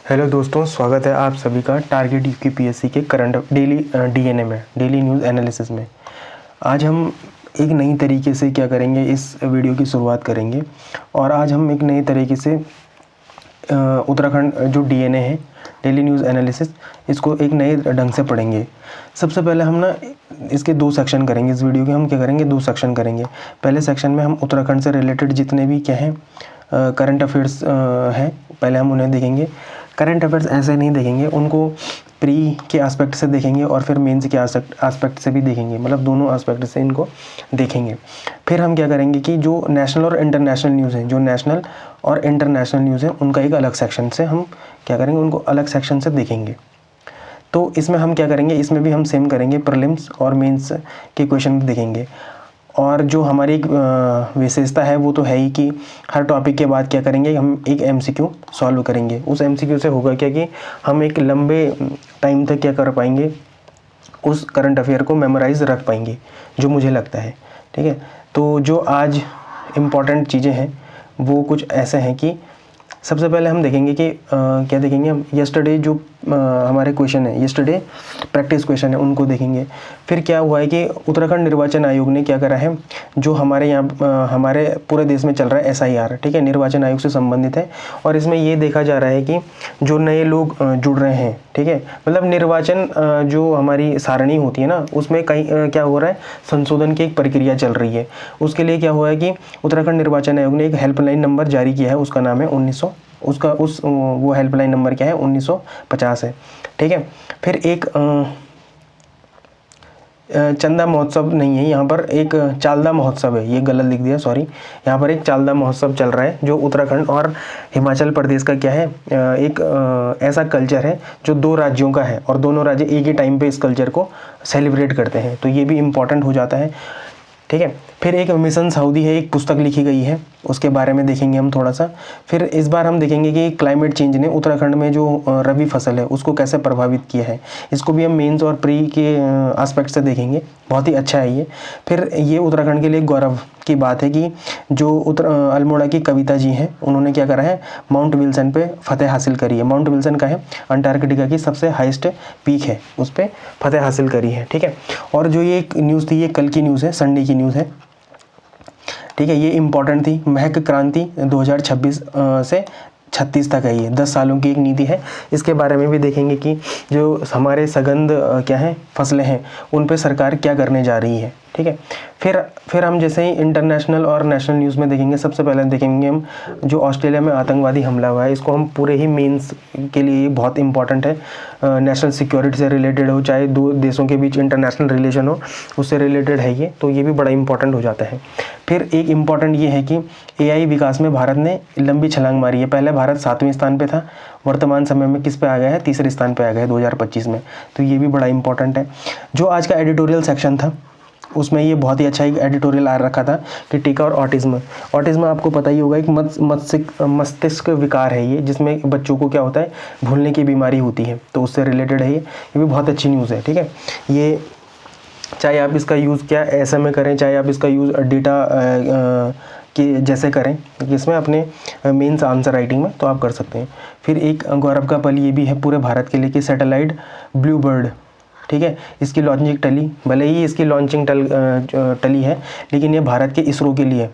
Hello दोस्तों, स्वागत है आप सभी का टारगेट यूपीएससी के करंट डेली डीएनए में, डेली न्यूज़ एनालिसिस में। आज हम एक नई तरीके से क्या करेंगे, इस वीडियो की शुरुआत करेंगे। और आज हम एक नए तरीके से उत्तराखंड जो डीएनए है, डेली न्यूज़ एनालिसिस, इसको एक नए ढंग से पढ़ेंगे। सबसे पहले हम ना इसके दो सेक्शन करेंगे। इस वीडियो के हम क्या करेंगे, दो सेक्शन करेंगे। पहले सेक्शन में हम उत्तराखंड से रिलेटेड जितने भी क्या हैं करंट अफेयर्स हैं, पहले हम उन्हें देखेंगे। करंट अफेयर्स ऐसे नहीं देखेंगे, उनको प्री के एस्पेक्ट से देखेंगे और फिर मेंस के एस्पेक्ट से भी देखेंगे, मतलब दोनों एस्पेक्ट से इनको देखेंगे। फिर हम क्या करेंगे कि जो नेशनल और इंटरनेशनल न्यूज़ हैं, जो नेशनल और इंटरनेशनल न्यूज़ है उनका एक अलग सेक्शन से हम क्या करेंगे, उनको अलग सेक्शन से देखेंगे। तो इसमें हम क्या करेंगे, इसमें भी हम सेम करेंगे, प्रीलिम्स और मेंस के क्वेश्चन देखेंगे। और जो हमारी एक विशेषता है वो तो है ही कि हर टॉपिक के बाद क्या करेंगे, हम एक एमसीक्यू सॉल्व करेंगे। उस एमसीक्यू से होगा क्या कि हम एक लंबे टाइम तक क्या कर पाएंगे, उस करंट अफेयर को मेमोराइज रख पाएंगे, जो मुझे लगता है। ठीक है, तो जो आज इम्पॉर्टेंट चीज़ें हैं वो कुछ ऐसे हैं कि सबसे पहले हम देखेंगे कि क्या देखेंगे हम, यस्टरडे जो हमारे क्वेश्चन है, यस्टरडे प्रैक्टिस क्वेश्चन है, उनको देखेंगे। फिर क्या हुआ है कि उत्तराखंड निर्वाचन आयोग ने क्या करा है, जो हमारे यहाँ हमारे पूरे देश में चल रहा है एसआईआर, ठीक है, निर्वाचन आयोग से संबंधित है। और इसमें ये देखा जा रहा है कि जो नए लोग जुड़ रहे हैं, ठीक है, मतलब निर्वाचन जो हमारी सारणी होती है ना, उसमें कई क्या हो रहा है, संशोधन की एक प्रक्रिया चल रही है। उसके लिए क्या हुआ है कि उत्तराखंड निर्वाचन आयोग ने एक हेल्पलाइन नंबर जारी किया है, उसका नाम है वो हेल्पलाइन नंबर क्या है, 1950 है। ठीक है, फिर एक चंदा महोत्सव नहीं है, यहाँ पर एक चालदा महोत्सव है, ये गलत लिख दिया, सॉरी। यहाँ पर एक चालदा महोत्सव चल रहा है, जो उत्तराखंड और हिमाचल प्रदेश का क्या है, एक ऐसा कल्चर है जो दो राज्यों का है और दोनों राज्य एक ही टाइम पे इस कल्चर को सेलिब्रेट करते हैं, तो ये भी इम्पॉर्टेंट हो जाता है। ठीक है, फिर एक मिशन सऊदी है, एक पुस्तक लिखी गई है, उसके बारे में देखेंगे हम थोड़ा सा। फिर इस बार हम देखेंगे कि क्लाइमेट चेंज ने उत्तराखंड में जो रबी फसल है उसको कैसे प्रभावित किया है, इसको भी हम मेंस और प्री के एस्पेक्ट से देखेंगे। बहुत ही अच्छा है ये। फिर ये उत्तराखंड के लिए गौरव की बात है कि जो अल्मोड़ा की कविता जी हैं, उन्होंने क्या करा है, माउंट विल्सन पे फतेह हासिल करी है। माउंट विल्सन का है अंटार्कटिका की सबसे हाईएस्ट पीक है, उस पर फतेह हासिल करी है। ठीक है, और जो ये न्यूज़ थी, ये कल की न्यूज़ है, संडे की न्यूज़ है। ठीक है, ये इम्पॉर्टेंट थी। महक क्रांति 2026 से 36 तक है, ये 10 सालों की एक नीति है। इसके बारे में भी देखेंगे कि जो हमारे सघन क्या है फसलें हैं, उन पे सरकार क्या करने जा रही है। ठीक है, फिर हम जैसे ही इंटरनेशनल और नेशनल न्यूज़ में देखेंगे, सबसे पहले देखेंगे हम जो ऑस्ट्रेलिया में आतंकवादी हमला हुआ है, इसको हम पूरे ही मेंस के लिए बहुत इंपॉर्टेंट है। नेशनल सिक्योरिटी से रिलेटेड हो, चाहे दो देशों के बीच इंटरनेशनल रिलेशन हो, उससे रिलेटेड है ये, तो ये भी बड़ा इंपॉर्टेंट हो जाता है। फिर एक इम्पॉर्टेंट ये है कि एआई विकास में भारत ने लंबी छलांग मारी है। पहले भारत 7वें स्थान पे था, वर्तमान समय में किस पे आ गया है, 3रे स्थान पे आ गया है 2025 में, तो ये भी बड़ा इंपॉर्टेंट है। जो आज का एडिटोरियल सेक्शन था, उसमें ये बहुत ही अच्छा एक एडिटोरियल आ रखा था कि टीका और ऑटिज्म आपको पता ही होगा, एक मस्तिष्क विकार है ये, जिसमें बच्चों को क्या होता है, भूलने की बीमारी होती है, तो उससे रिलेटेड है ये भी बहुत अच्छी न्यूज़ है। ठीक है, ये चाहे आप इसका यूज़ क्या ऐसे में करें, चाहे आप इसका यूज़ डेटा कि जैसे करें इसमें अपने मेंस आंसर राइटिंग में, तो आप कर सकते हैं। फिर एक गौरव का पल ये भी है पूरे भारत के लिए कि सैटेलाइट ब्लू बर्ड, ठीक है, इसकी लॉन्चिंग टली, भले ही इसकी लॉन्चिंग टली है, लेकिन ये भारत के इसरो के लिए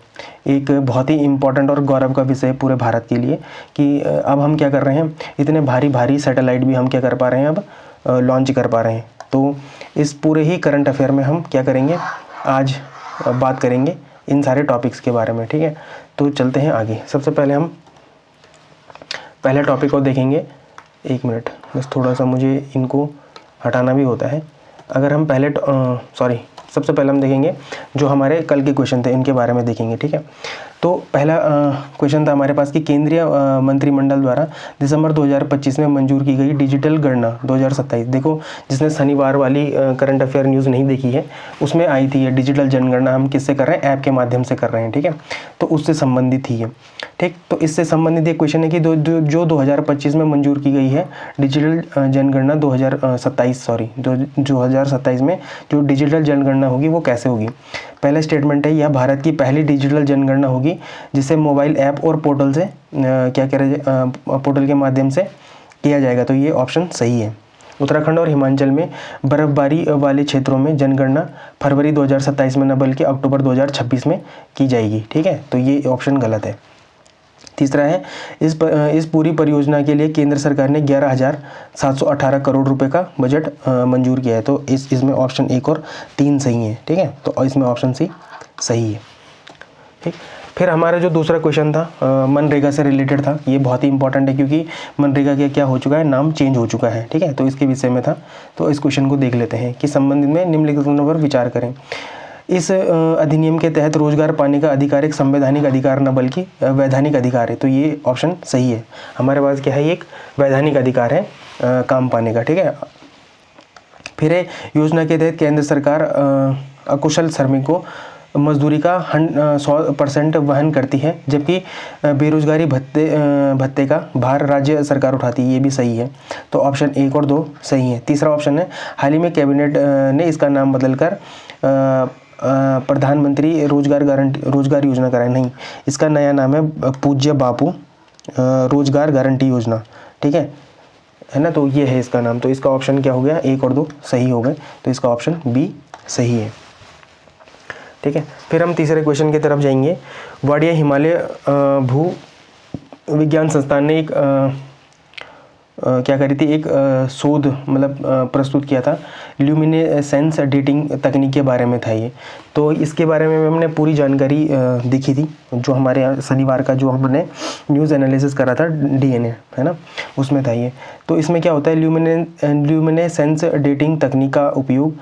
एक बहुत ही इम्पॉर्टेंट और गौरव का विषय है पूरे भारत के लिए कि अब हम क्या कर रहे हैं, इतने भारी सैटेलाइट भी हम क्या कर पा रहे हैं, अब लॉन्च कर पा रहे हैं। तो इस पूरे ही करंट अफेयर में हम क्या करेंगे, आज बात करेंगे इन सारे टॉपिक्स के बारे में। ठीक है, तो चलते हैं आगे। सबसे पहले हम पहले टॉपिक को देखेंगे। एक मिनट, बस थोड़ा सा मुझे इनको हटाना भी होता है। अगर हम पहले सबसे पहले हम देखेंगे जो हमारे कल के क्वेश्चन थे, इनके बारे में देखेंगे। ठीक है, तो पहला क्वेश्चन था हमारे पास कि केंद्रीय मंत्रिमंडल द्वारा दिसंबर 2025 में मंजूर की गई डिजिटल गणना 2027। देखो, जिसने शनिवार वाली करंट अफेयर न्यूज़ नहीं देखी है, उसमें आई थी ये डिजिटल जनगणना। हम किससे कर रहे हैं, ऐप के माध्यम से कर रहे हैं। ठीक है, तो उससे संबंधित ही है। ठीक, तो इससे संबंधित एक क्वेश्चन है कि जो 2025 में मंजूर की गई है डिजिटल जनगणना 2027 में जो डिजिटल जनगणना होगी वो कैसे होगी। पहला स्टेटमेंट है, यह भारत की पहली डिजिटल जनगणना होगी जिसे मोबाइल ऐप और पोर्टल से पोर्टल के माध्यम से किया जाएगा। तो ये ऑप्शन सही है। उत्तराखंड और हिमाचल में बर्फबारी वाले क्षेत्रों में जनगणना फरवरी 2027 में न बल्कि अक्टूबर 2026 में की जाएगी। ठीक है, तो ये ऑप्शन गलत है। तीसरा है, इस पूरी परियोजना के लिए केंद्र सरकार ने 11,718 करोड़ रुपए का बजट मंजूर किया है। तो इसमें ऑप्शन 1 और 3 सही है। ठीक है, तो इसमें ऑप्शन सी सही है। ठीक, फिर हमारा जो दूसरा क्वेश्चन था मनरेगा से रिलेटेड था। ये बहुत ही इंपॉर्टेंट है क्योंकि मनरेगा का क्या हो चुका है, नाम चेंज हो चुका है। ठीक है, तो इसके विषय में था। तो इस क्वेश्चन को देख लेते हैं कि संबंधित में निम्नलिखित पर विचार करें। इस अधिनियम के तहत रोजगार पाने का अधिकार एक संवैधानिक अधिकार न बल्कि वैधानिक अधिकार है। तो ये ऑप्शन सही है। हमारे पास क्या है, एक वैधानिक अधिकार है काम पाने का। ठीक है, फिर योजना के तहत केंद्र सरकार अकुशल श्रमिकों मजदूरी का 100% वहन करती है, जबकि बेरोजगारी भत्ते का भार राज्य सरकार उठाती है। ये भी सही है। तो ऑप्शन 1 और 2 सही है। तीसरा ऑप्शन है, हाल ही में कैबिनेट ने इसका नाम बदलकर प्रधानमंत्री रोजगार योजना कराया। नहीं, इसका नया नाम है पूज्य बापू रोजगार गारंटी योजना। ठीक है ना, तो ये है इसका नाम। तो इसका ऑप्शन क्या हो गया, 1 और 2 सही हो गए। तो इसका ऑप्शन बी सही है। ठीक है, फिर हम तीसरे क्वेश्चन की तरफ जाएंगे। वाडिया हिमालय भू विज्ञान संस्थान ने एक क्या करी थी, एक शोध मतलब प्रस्तुत किया था। ल्यूमिनेसेंस डेटिंग तकनीक के बारे में था ये। तो इसके बारे में हमने पूरी जानकारी देखी थी, जो हमारे यहाँ शनिवार का जो हमने न्यूज़ एनालिसिस करा था DNA, है ना, उसमें था ये। तो इसमें क्या होता है, ल्यूमिनेसेंस डेटिंग तकनीक का उपयोग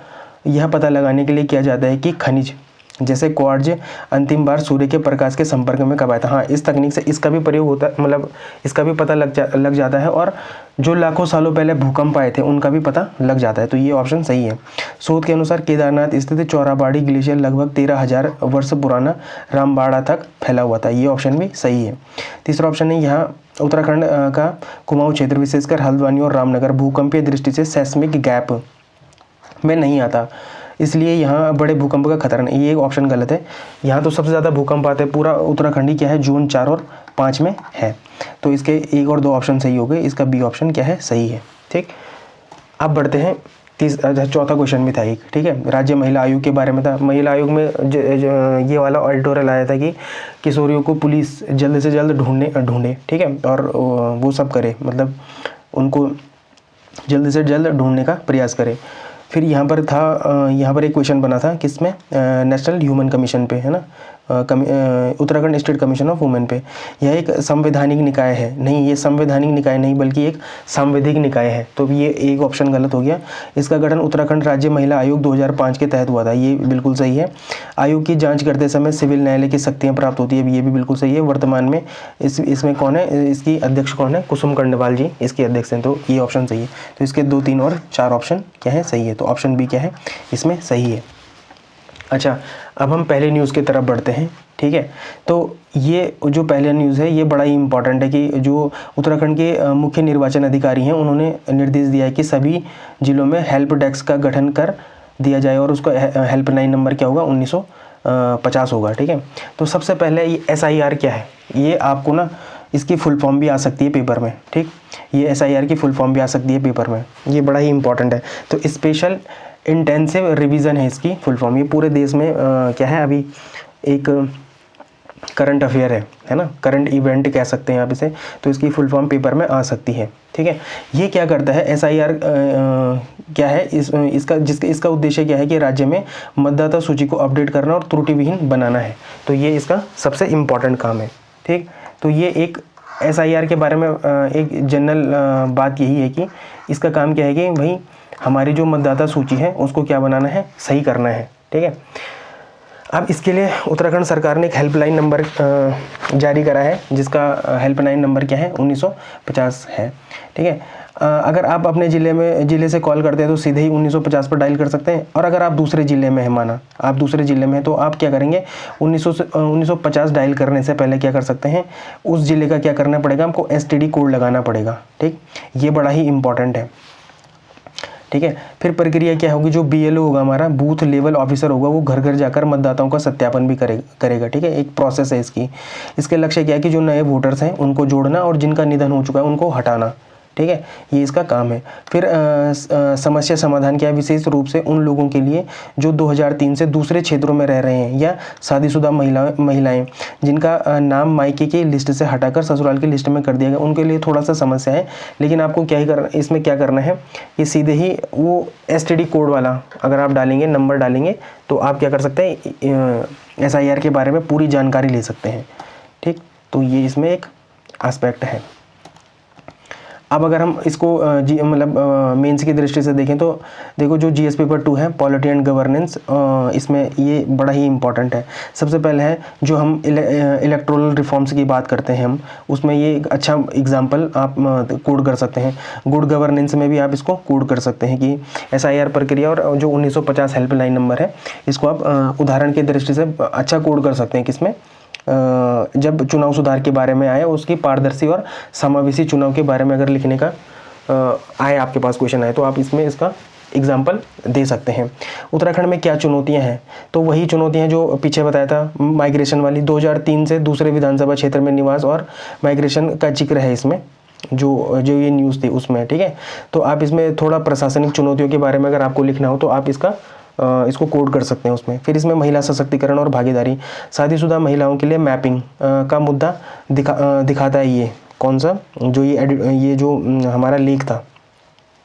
यह पता लगाने के लिए किया जाता है कि खनिज जैसे क्वार्ट्ज अंतिम बार सूर्य के प्रकाश के संपर्क में कब आया था। हाँ, इस तकनीक से इसका भी प्रयोग होता है, मतलब इसका भी पता लग जाता है, और जो लाखों सालों पहले भूकंप आए थे उनका भी पता लग जाता है। तो ये ऑप्शन सही है। शोध के अनुसार केदारनाथ स्थित चौराबाड़ी ग्लेशियर लगभग 13,000 वर्ष पुराना रामबाड़ा तक फैला हुआ था। ये ऑप्शन भी सही है। तीसरा ऑप्शन है, यहाँ उत्तराखंड का कुमाऊं क्षेत्र विशेषकर हल्द्वानी और रामनगर भूकंपीय दृष्टि से सेस्मिक गैप में नहीं आता, इसलिए यहाँ बड़े भूकंप का खतरा नहीं। ये ऑप्शन गलत है। यहाँ तो सबसे ज़्यादा भूकंप आते हैं, पूरा उत्तराखंड ही क्या है, जोन 4 और 5 में है। तो इसके 1 और 2 ऑप्शन सही हो गए। इसका बी ऑप्शन क्या है, सही है। ठीक, अब बढ़ते हैं चौथा क्वेश्चन भी था एक। ठीक है, राज्य महिला आयोग के बारे में था। महिला आयोग में ये वाला ऑडिटोरियल आया था कि किशोरियों को पुलिस जल्द से जल्द ढूंढे। ठीक है, और वो सब करे, मतलब उनको जल्द से जल्द ढूंढने का प्रयास करे। फिर यहाँ पर था, यहाँ पर एक क्वेश्चन बना था किसमें, नेशनल ह्यूमन कमीशन पे, है ना, Uttarakhand state commission of women पे। यह एक संवैधानिक निकाय है। नहीं, ये संवैधानिक निकाय नहीं बल्कि एक सांविधिक निकाय है। तो ये एक ऑप्शन गलत हो गया। इसका गठन उत्तराखंड राज्य महिला आयोग 2005 के तहत हुआ था। ये बिल्कुल सही है। आयोग की जांच करते समय सिविल न्यायालय की शक्तियाँ प्राप्त होती है। ये भी बिल्कुल सही है। वर्तमान में इसमें कौन है, इसकी अध्यक्ष कौन है, कुसुम कंडवाल जी इसके अध्यक्ष हैं। तो ये ऑप्शन सही है। तो इसके 2, 3 और 4 ऑप्शन क्या है, सही है। तो ऑप्शन बी क्या है, इसमें सही है। अच्छा, अब हम पहले न्यूज़ की तरफ बढ़ते हैं। ठीक है, तो ये जो पहला न्यूज़ है ये बड़ा ही इंपॉर्टेंट है कि जो उत्तराखंड के मुख्य निर्वाचन अधिकारी हैं उन्होंने निर्देश दिया है कि सभी जिलों में हेल्प डेस्क का गठन कर दिया जाए, और उसका हेल्पलाइन नंबर क्या होगा, 1950 होगा। ठीक है, तो सबसे पहले ये SIR क्या है, ये आपको ना इसकी फुल फॉर्म भी आ सकती है पेपर में। ठीक, ये SIR की फुल फॉर्म भी आ सकती है पेपर में, ये बड़ा ही इंपॉर्टेंट है। तो स्पेशल इंटेंसिव रिवीजन है इसकी फुल फॉर्म। ये पूरे देश में क्या है, अभी एक करंट अफेयर है ना, करंट इवेंट कह सकते हैं आप इसे। तो इसकी फुल फॉर्म पेपर में आ सकती है। ठीक है, ये क्या करता है, SIR क्या है, इसका उद्देश्य क्या है कि राज्य में मतदाता सूची को अपडेट करना और त्रुटि विहीन बनाना है। तो ये इसका सबसे इम्पॉर्टेंट काम है। ठीक, तो ये एक SIR के बारे में एक जनरल बात यही है कि इसका काम क्या है कि भाई हमारी जो मतदाता सूची है उसको क्या बनाना है, सही करना है। ठीक है, अब इसके लिए उत्तराखंड सरकार ने एक हेल्पलाइन नंबर जारी करा है, जिसका हेल्पलाइन नंबर क्या है, 1950 है। ठीक है, अगर आप अपने ज़िले से कॉल करते हैं तो सीधे ही 1950 पर डायल कर सकते हैं। और अगर आप दूसरे ज़िले में है, माना आप दूसरे ज़िले में हैं, तो आप क्या करेंगे, 1950 डायल करने से पहले क्या कर सकते हैं, उस ज़िले का क्या करना पड़ेगा, हमको STD कोड लगाना पड़ेगा। ठीक, ये बड़ा ही इंपॉर्टेंट है। ठीक है, फिर प्रक्रिया क्या होगी, जो BLO होगा हमारा, बूथ लेवल ऑफिसर होगा, वो घर घर जाकर मतदाताओं का सत्यापन भी करेगा। ठीक है, एक प्रोसेस है इसकी। इसके लक्ष्य क्या है कि जो नए वोटर्स हैं उनको जोड़ना और जिनका निधन हो चुका है उनको हटाना। ठीक है, ये इसका काम है। फिर समस्या समाधान किया विशेष रूप से उन लोगों के लिए जो 2003 से दूसरे क्षेत्रों में रह रहे हैं या शादीशुदा महिलाएं जिनका नाम मायके की लिस्ट से हटाकर ससुराल की लिस्ट में कर दिया गया, उनके लिए थोड़ा सा समस्या है। लेकिन आपको क्या ही करना, इसमें क्या करना है कि सीधे ही वो STD कोड वाला अगर आप डालेंगे, नंबर डालेंगे, तो आप क्या कर सकते हैं, SIR के बारे में पूरी जानकारी ले सकते हैं। ठीक, तो ये इसमें एक एस्पेक्ट है। अब अगर हम इसको मतलब मेंस की दृष्टि से देखें तो देखो, जो GS पेपर 2 है पॉलिटी एंड गवर्नेंस, इसमें ये बड़ा ही इंपॉर्टेंट है। सबसे पहले है जो हम इलेक्टोरल रिफॉर्म्स की बात करते हैं हम, उसमें ये एक अच्छा एग्जांपल आप कोड कर सकते हैं। गुड गवर्नेंस में भी आप इसको कोड कर सकते हैं कि SIR प्रक्रिया और जो 1950 हेल्पलाइन नंबर है, इसको आप उदाहरण की दृष्टि से अच्छा कोड कर सकते हैं। किसमें, जब चुनाव सुधार के बारे में आए, उसकी पारदर्शी और समावेशी चुनाव के बारे में अगर लिखने का आए, आपके पास क्वेश्चन आए, तो आप इसमें इसका एग्जाम्पल दे सकते हैं। उत्तराखंड में क्या चुनौतियां हैं, तो वही चुनौतियां जो पीछे बताया था, माइग्रेशन वाली, 2003 से दूसरे विधानसभा क्षेत्र में निवास और माइग्रेशन का जिक्र है इसमें, जो ये न्यूज़ थी उसमें। ठीक है, तो आप इसमें थोड़ा प्रशासनिक चुनौतियों के बारे में अगर आपको लिखना हो तो आप इसको कोड कर सकते हैं उसमें। फिर इसमें महिला सशक्तिकरण और भागीदारी, शादीशुदा महिलाओं के लिए मैपिंग का मुद्दा दिखाता है। ये कौन सा, जो ये जो हमारा लीक था,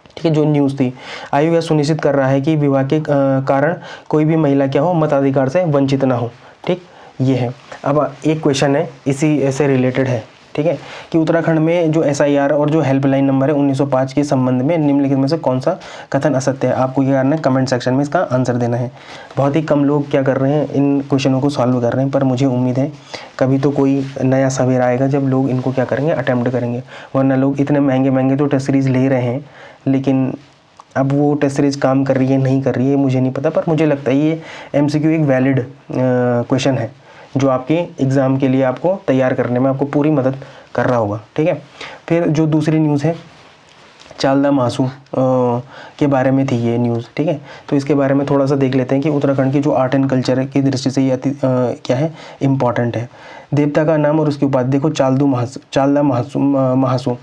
ठीक है, जो न्यूज़ थी, आयोग यह सुनिश्चित कर रहा है कि विवाह के कारण कोई भी महिला क्या हो, मताधिकार से वंचित ना हो। ठीक, ये है। अब एक क्वेश्चन है इसी से रिलेटेड है, ठीक है, कि उत्तराखंड में जो SIR और जो हेल्पलाइन नंबर है 1905 के संबंध में निम्नलिखित में से कौन सा कथन असत्य है। आपको क्या करना है, कमेंट सेक्शन में इसका आंसर देना है। बहुत ही कम लोग क्या कर रहे हैं, इन क्वेश्चनों को सॉल्व कर रहे हैं, पर मुझे उम्मीद है कभी तो कोई नया सवेरा आएगा जब लोग इनको क्या करेंगे, अटैम्प्ट करेंगे। वरना लोग इतने महंगे महंगे तो टेस्ट सीरीज़ ले रहे हैं, लेकिन अब वो टेस्ट सीरीज़ काम कर रही है नहीं कर रही है मुझे नहीं पता, पर मुझे लगता है ये MCQ एक वैलिड क्वेश्चन है जो आपके एग्ज़ाम के लिए आपको तैयार करने में आपको पूरी मदद कर रहा होगा। ठीक है, फिर जो दूसरी न्यूज़ है चालदा महासू के बारे में थी ये न्यूज़। ठीक है, तो इसके बारे में थोड़ा सा देख लेते हैं कि उत्तराखंड की जो आर्ट एंड कल्चर की दृष्टि से ये क्या है, इम्पॉर्टेंट है। देवता का नाम और उसकी उपाधि देखो, चालदा महासू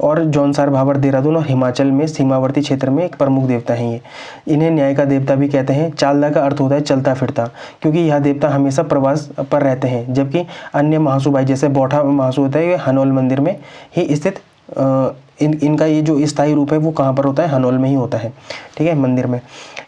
और जौनसार भाबर, देहरादून और हिमाचल में सीमावर्ती क्षेत्र में एक प्रमुख देवता हैं ये। इन्हें न्याय का देवता भी कहते हैं। चालदा का अर्थ होता है चलता फिरता, क्योंकि यह देवता हमेशा प्रवास पर रहते हैं। जबकि अन्य महासू भाई जैसे बौठा महासू होता है, ये हनोल मंदिर में ही स्थित, इनका ये जो स्थायी रूप है वो कहाँ पर होता है, हनोल में ही होता है। ठीक है, मंदिर में।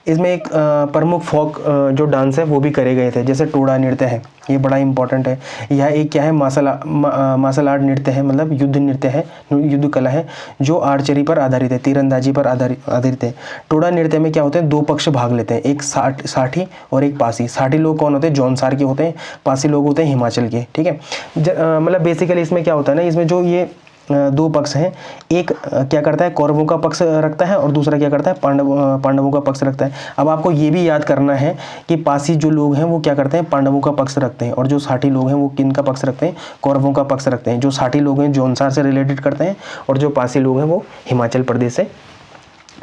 इसमें एक प्रमुख फोक जो डांस है वो भी करे गए थे, जैसे टोड़ा नृत्य है, ये बड़ा इंपॉर्टेंट है। यह एक क्या है, मार्शल आर्ट नृत्य है, मतलब युद्ध नृत्य है, युद्ध कला है जो आर्चरी पर आधारित है, तीरंदाजी पर आधारित है। टोड़ा नृत्य में क्या होते हैं, दो पक्ष भाग लेते हैं, एक साठी और एक पासी। साठी लोग कौन होते हैं, जौनसार के होते हैं, पासी लोग होते हैं हिमाचल के। ठीक है, मतलब बेसिकली इसमें क्या होता है ना, इसमें जो ये दो पक्ष हैं, एक क्या करता है, कौरवों का पक्ष रखता है और दूसरा क्या करता है, पांडवों का पक्ष रखता है। अब आपको ये भी याद करना है कि पासी जो लोग हैं वो क्या करते हैं, पांडवों का पक्ष रखते हैं, और जो साठी लोग हैं वो किन का पक्ष रखते हैं, कौरवों का पक्ष रखते हैं। जो साठी लोग हैं जौनसार से रिलेटेड करते हैं और जो पासी लोग हैं वो हिमाचल प्रदेश से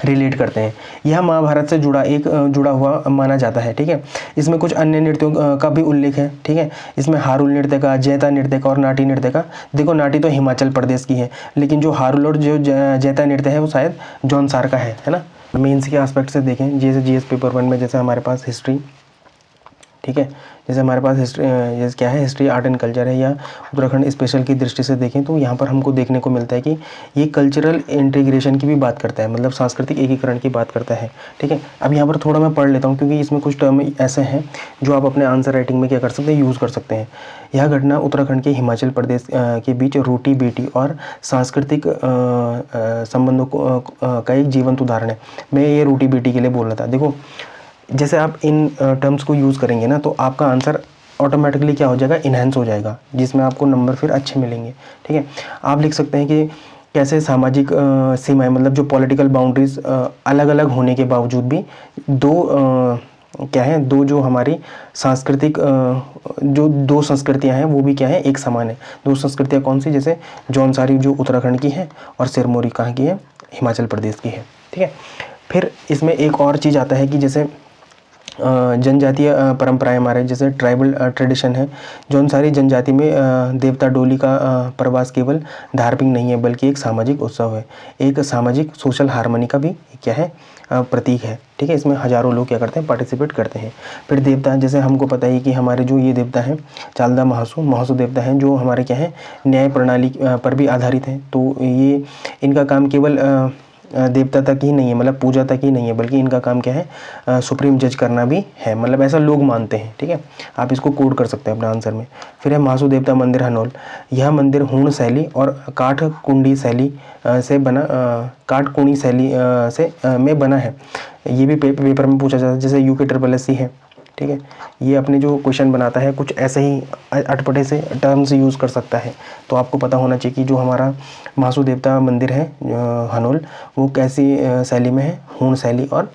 रिलेट करते हैं। यह महाभारत से जुड़ा हुआ माना जाता है। ठीक है, इसमें कुछ अन्य नृत्यों का भी उल्लेख है। ठीक है, इसमें हारुल नृत्य का, जैता नृत्य का और नाटी नृत्य का। देखो, नाटी तो हिमाचल प्रदेश की है, लेकिन जो हारुल और जो जैता नृत्य है वो शायद जौनसार का है ना। मेंस के एस्पेक्ट से देखें, जैसे GS पेपर 1 में जैसे हमारे पास हिस्ट्री, ठीक है, जैसे हमारे पास हिस्ट्री जैसे क्या है, हिस्ट्री आर्ट एंड कल्चर है, या उत्तराखंड स्पेशल की दृष्टि से देखें तो यहाँ पर हमको देखने को मिलता है कि ये कल्चरल इंटीग्रेशन की भी बात करता है, मतलब सांस्कृतिक एकीकरण की बात करता है। ठीक है, अब यहाँ पर थोड़ा मैं पढ़ लेता हूँ क्योंकि इसमें कुछ टर्म ऐसे हैं जो आप अपने आंसर राइटिंग में क्या कर सकते हैं, यूज़ कर सकते हैं। यह घटना उत्तराखंड के हिमाचल प्रदेश के बीच रोटी बेटी और सांस्कृतिक संबंधों का एक जीवंत उदाहरण है। मैं ये रोटी बेटी के लिए बोल रहा था। देखो, जैसे आप इन टर्म्स को यूज़ करेंगे ना तो आपका आंसर ऑटोमेटिकली क्या हो जाएगा, इन्हेंस हो जाएगा, जिसमें आपको नंबर फिर अच्छे मिलेंगे। ठीक है, आप लिख सकते हैं कि कैसे सामाजिक सीमाएं, मतलब जो पॉलिटिकल बाउंड्रीज अलग अलग होने के बावजूद भी दो जो हमारी सांस्कृतिक जो दो संस्कृतियां हैं वो भी क्या है, एक समान है। दो संस्कृतियां कौन सी, जैसे जौनसारी जो उत्तराखंड की है और सिरमौरी कहाँ की है, हिमाचल प्रदेश की है। ठीक है, फिर इसमें एक और चीज़ आता है कि जैसे जनजातीय परंपराएं हमारे जैसे ट्राइबल ट्रेडिशन है, जो सारी जनजाति में देवता डोली का प्रवास केवल धार्मिक नहीं है बल्कि एक सामाजिक उत्सव है, एक सामाजिक सोशल हार्मनी का भी क्या है प्रतीक है। ठीक है, इसमें हजारों लोग क्या करते हैं, पार्टिसिपेट करते हैं। फिर देवता, जैसे हमको पता ही कि हमारे जो ये देवता हैं चालदा महासु देवता हैं, जो हमारे क्या है न्याय प्रणाली पर भी आधारित हैं। तो ये इनका काम केवल देवता तक ही नहीं है, मतलब पूजा तक ही नहीं है, बल्कि इनका काम क्या है सुप्रीम जज करना भी है, मतलब ऐसा लोग मानते हैं। ठीक है, आप इसको कोड कर सकते हैं अपने आंसर में। फिर है महासु देवता मंदिर हनोल। यह मंदिर हूण शैली और काठ कुंडी शैली से बना काठ कुणी शैली से में बना है। ये भी पेपर में पूछा जाता है, जैसे UKSSC है। ठीक है, ये अपने जो क्वेश्चन बनाता है कुछ ऐसे ही अटपटे से टर्म्स यूज़ कर सकता है। तो आपको पता होना चाहिए कि जो हमारा महासु देवता मंदिर है हनोल, वो कैसी शैली में है, हूण शैली और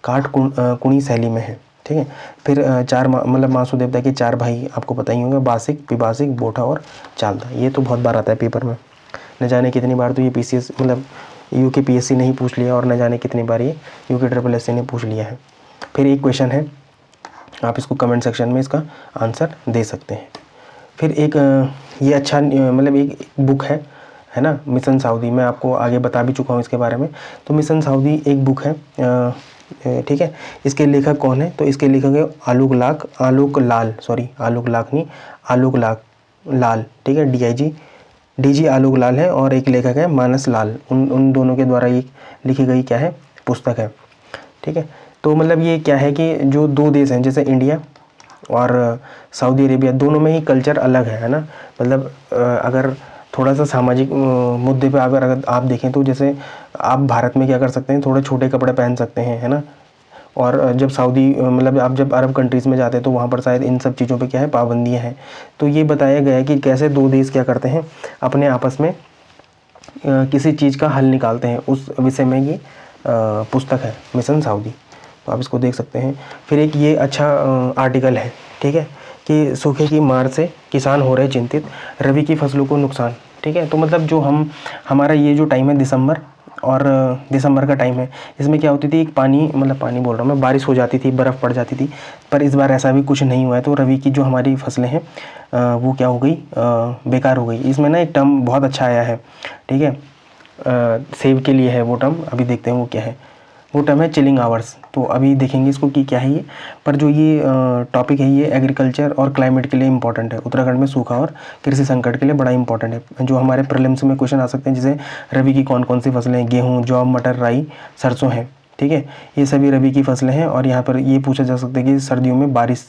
काठ कुणी शैली में है। ठीक है, फिर मतलब महासु देवता के 4 भाई आपको पता ही होंगे, बासिक, पिबासिक, बोठा और चालदा। ये तो बहुत बार आता है पेपर में, न जाने कितनी बार तो ये PCS मतलब UKPSC ने ही पूछ लिया और न जाने कितनी बार ये UKSSC ने पूछ लिया है। फिर एक क्वेश्चन है, आप इसको कमेंट सेक्शन में इसका आंसर दे सकते हैं। फिर एक ये अच्छा मतलब एक बुक है ना, मिशन साउदी। मैं आपको आगे बता भी चुका हूँ इसके बारे में। तो मिशन साउदी एक बुक है, ठीक है। इसके लेखक कौन है? तो इसके लेखक है आलोक लाल, ठीक है। DG आलोक लाल है और एक लेखक है मानस लाल। उन दोनों के द्वारा ये लिखी गई क्या है, पुस्तक है। ठीक है, तो मतलब ये क्या है कि जो 2 देश हैं जैसे इंडिया और सऊदी अरेबिया, दोनों में ही कल्चर अलग है ना। मतलब अगर थोड़ा सा सामाजिक मुद्दे पे अगर आप देखें तो जैसे आप भारत में क्या कर सकते हैं, थोड़े छोटे कपड़े पहन सकते हैं, है ना। और जब सऊदी मतलब आप जब अरब कंट्रीज़ में जाते हैं तो वहाँ पर शायद इन सब चीज़ों पे क्या है, पाबंदियाँ हैं। तो ये बताया गया है कि कैसे 2 देश क्या करते हैं, अपने आपस में किसी चीज़ का हल निकालते हैं। उस विषय में ये पुस्तक है मिशन साउदी, तो आप इसको देख सकते हैं। फिर एक ये अच्छा आर्टिकल है, ठीक है, कि सूखे की मार से किसान हो रहे चिंतित, रबी की फसलों को नुकसान। ठीक है, तो मतलब जो हमारा ये जो टाइम है दिसंबर का टाइम है, इसमें क्या होती थी, एक पानी बोल रहा हूँ मैं, बारिश हो जाती थी, बर्फ़ पड़ जाती थी। पर इस बार ऐसा भी कुछ नहीं हुआ है। तो रबी की जो हमारी फसलें हैं वो क्या हो गई, बेकार हो गई। इसमें ना एक टर्म बहुत अच्छा आया है, ठीक है, सेब के लिए है वो टर्म। अभी देखते हैं वो क्या है। वो टर्म है चिलिंग आवर्स। तो अभी देखेंगे इसको कि क्या है ये। पर जो ये टॉपिक है ये एग्रीकल्चर और क्लाइमेट के लिए इंपॉर्टेंट है। उत्तराखंड में सूखा और कृषि संकट के लिए बड़ा इंपॉर्टेंट है। जो हमारे प्रीलिम्स में क्वेश्चन आ सकते हैं, जैसे रबी की कौन कौन सी फसलें हैं, गेहूँ, जौ, मटर, राई, सरसों है। ठीक है, ये सभी रबी की फसलें हैं। और यहाँ पर ये पूछा जा सकता है कि सर्दियों में बारिश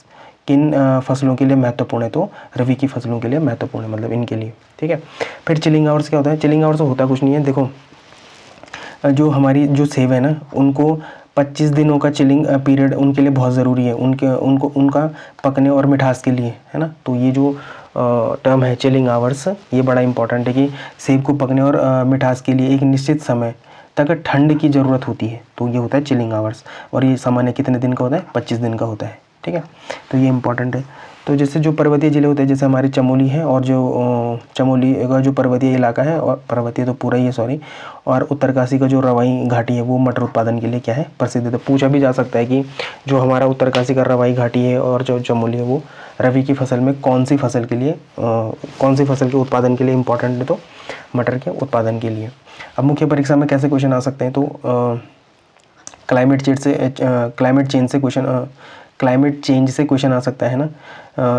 किन फसलों के लिए महत्वपूर्ण है। तो रबी की फसलों के लिए महत्वपूर्ण है, मतलब इनके लिए। ठीक है, फिर चिलिंग आवर्स क्या होता है? चिलिंग आवर्स होता कुछ नहीं है, देखो जो हमारी जो सेब है ना, उनको 25 दिनों का चिलिंग पीरियड उनके लिए बहुत ज़रूरी है, उनका पकने और मिठास के लिए, है ना। तो ये जो टर्म है चिलिंग आवर्स, ये बड़ा इंपॉर्टेंट है कि सेब को पकने और मिठास के लिए एक निश्चित समय तक ठंड की ज़रूरत होती है। तो ये होता है चिलिंग आवर्स। और ये सामान्य कितने दिन का होता है? 25 दिन का होता है। ठीक है, तो ये इंपॉर्टेंट है। तो जैसे जो पर्वतीय ज़िले होते हैं, जैसे हमारी चमोली है, और जो चमोली का जो पर्वतीय इलाका है, और पर्वतीय तो पूरा ही है सॉरी, और उत्तरकाशी का जो रवाई घाटी है वो मटर उत्पादन के लिए क्या है, प्रसिद्ध है। तो पूछा भी जा सकता है कि जो हमारा उत्तरकाशी का रवाई घाटी है और जो चमोली है वो रबी की फसल में कौन सी फसल के उत्पादन के लिए इंपॉर्टेंट है? तो मटर के उत्पादन के लिए। अब मुख्य परीक्षा में कैसे क्वेश्चन आ सकते हैं? तो क्लाइमेट चेंज से क्वेश्चन आ सकता है ना,